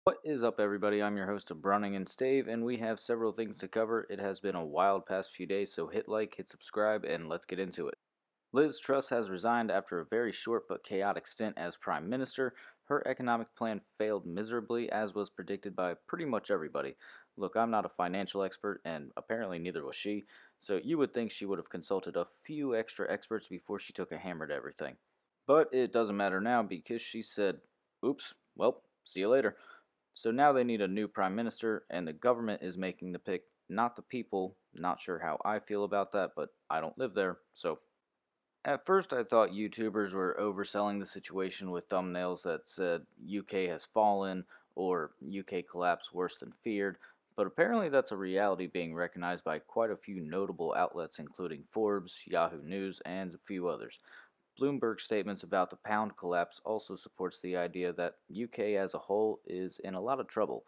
What is up, everybody? I'm your host of Browning and Stave, and we have several things to cover. It has been a wild past few days, so hit like, hit subscribe, and let's get into it. Liz Truss has resigned after a very short but chaotic stint as Prime Minister. Her economic plan failed miserably, as was predicted by pretty much everybody. Look, I'm not a financial expert, and apparently neither was she, so you would think she would have consulted a few extra experts before she took a hammer to everything. But it doesn't matter now because she said, oops, well, see you later. So now they need a new prime minister, and the government is making the pick, not the people. Not sure how I feel about that, but I don't live there, so. At first, I thought YouTubers were overselling the situation with thumbnails that said UK has fallen or UK collapse worse than feared, but apparently that's a reality being recognized by quite a few notable outlets, including Forbes, Yahoo News, and a few others. Bloomberg's statements about the pound collapse also supports the idea that UK as a whole is in a lot of trouble,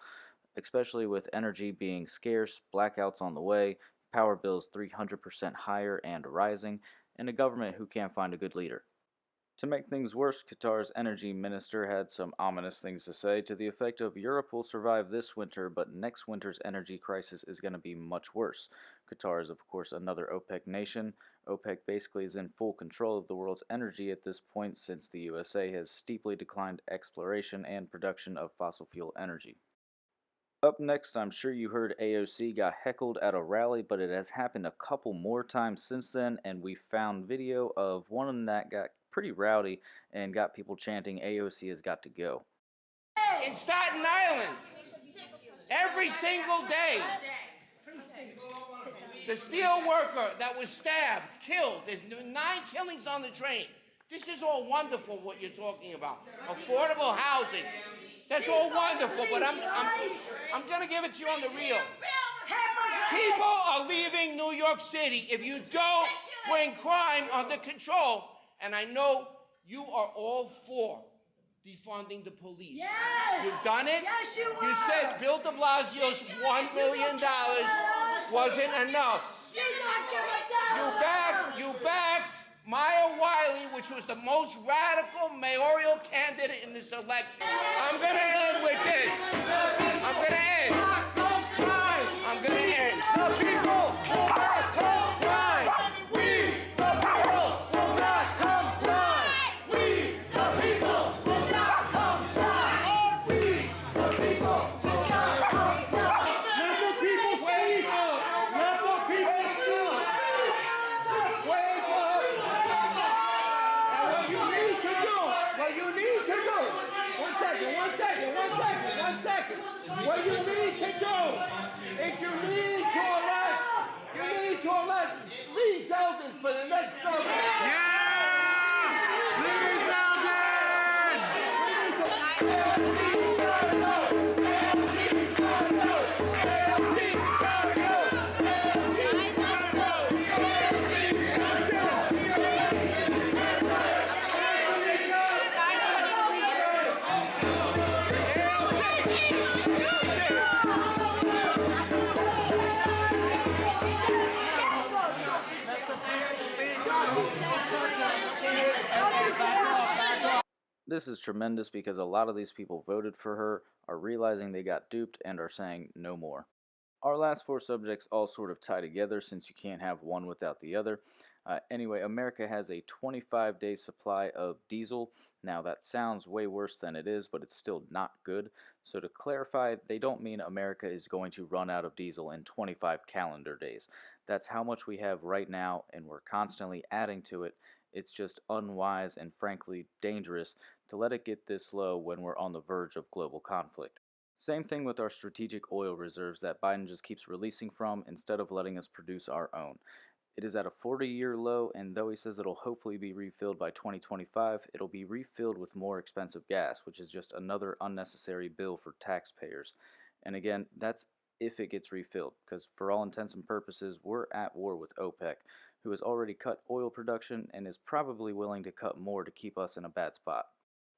especially with energy being scarce, blackouts on the way, power bills 300% higher and rising, and a government who can't find a good leader. To make things worse, Qatar's energy minister had some ominous things to say to the effect of Europe will survive this winter, but next winter's energy crisis is going to be much worse. Qatar is, of course, another OPEC nation. OPEC basically is in full control of the world's energy at this point since the USA has steeply declined exploration and production of fossil fuel energy. Up next, I'm sure you heard AOC got heckled at a rally, but it has happened a couple more times since then, and we found video of one that got pretty rowdy and got people chanting, AOC has got to go. In Staten Island, every single day, the steel worker that was stabbed, killed. There's 9 killings on the train. This is all wonderful what you're talking about. Affordable housing. That's all wonderful, but I'm going to give it to you on the real. People are leaving New York City if you don't bring crime under control. And I know you are all for defunding the police. Yes. You've done it. Yes, you are. You said Bill de Blasio's $1 million wasn't enough. You backed Maya Wiley, which was the most radical mayoral candidate in this election. I'm going to end with this. I'm going to end. The people will not comply. We, the people, will not comply. We, the people, will not comply. We, the people, will not comply. Let the people speak up. Let the people speak. Wake up. And what you need to do, what you need to do, one second. What you need to do is you need to elect Lee Zeldin for the next government. This is tremendous because a lot of these people voted for her, are realizing they got duped, and are saying no more. Our last 4 subjects all sort of tie together since you can't have one without the other. Anyway, America has a 25-day supply of diesel. Now that sounds way worse than it is, but it's still not good. So to clarify, they don't mean America is going to run out of diesel in 25 calendar days. That's how much we have right now, and we're constantly adding to it. It's just unwise and frankly dangerous to let it get this low when we're on the verge of global conflict. Same thing with our strategic oil reserves that Biden just keeps releasing from instead of letting us produce our own. It is at a 40-year low, and though he says it'll hopefully be refilled by 2025, it'll be refilled with more expensive gas, which is just another unnecessary bill for taxpayers. And again, that's if it gets refilled, because for all intents and purposes, we're at war with OPEC, who has already cut oil production and is probably willing to cut more to keep us in a bad spot.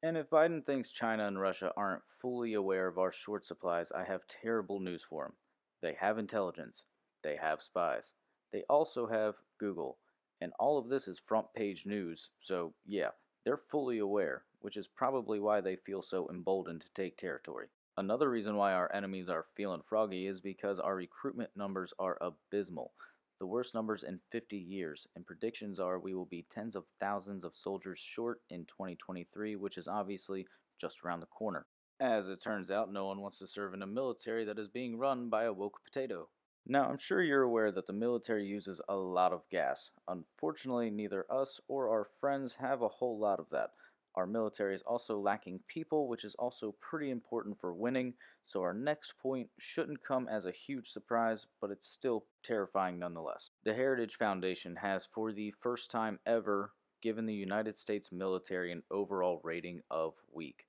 And if Biden thinks China and Russia aren't fully aware of our short supplies, I have terrible news for him. They have intelligence. They have spies. They also have Google. And all of this is front page news, so yeah, they're fully aware, which is probably why they feel so emboldened to take territory. Another reason why our enemies are feeling froggy is because our recruitment numbers are abysmal. The worst numbers in 50 years, and predictions are we will be tens of thousands of soldiers short in 2023, which is obviously just around the corner. As it turns out, no one wants to serve in a military that is being run by a woke potato. Now, I'm sure you're aware that the military uses a lot of gas. Unfortunately, neither us or our friends have a whole lot of that. Our military is also lacking people, which is also pretty important for winning, so our next point shouldn't come as a huge surprise, but it's still terrifying nonetheless. The Heritage Foundation has, for the first time ever, given the United States military an overall rating of weak.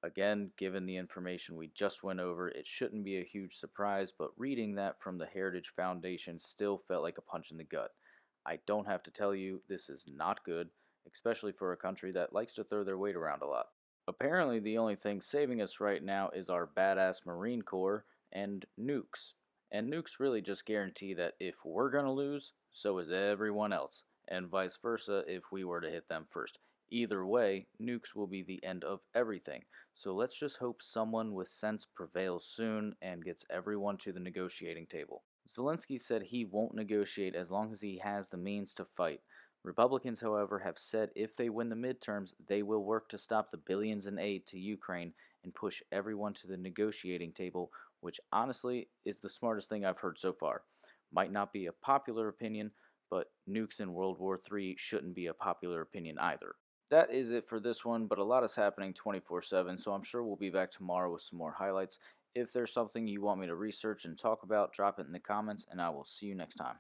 Again, given the information we just went over, it shouldn't be a huge surprise, but reading that from the Heritage Foundation still felt like a punch in the gut. I don't have to tell you, this is not good, especially for a country that likes to throw their weight around a lot. Apparently, the only thing saving us right now is our badass Marine Corps and nukes. And nukes really just guarantee that if we're gonna lose, so is everyone else, and vice versa if we were to hit them first. Either way, nukes will be the end of everything. So let's just hope someone with sense prevails soon and gets everyone to the negotiating table. Zelensky said he won't negotiate as long as he has the means to fight. Republicans, however, have said if they win the midterms, they will work to stop the billions in aid to Ukraine and push everyone to the negotiating table, which honestly is the smartest thing I've heard so far. Might not be a popular opinion, but nukes in World War III shouldn't be a popular opinion either. That is it for this one, but a lot is happening 24/7, so I'm sure we'll be back tomorrow with some more highlights. If there's something you want me to research and talk about, drop it in the comments, and I will see you next time.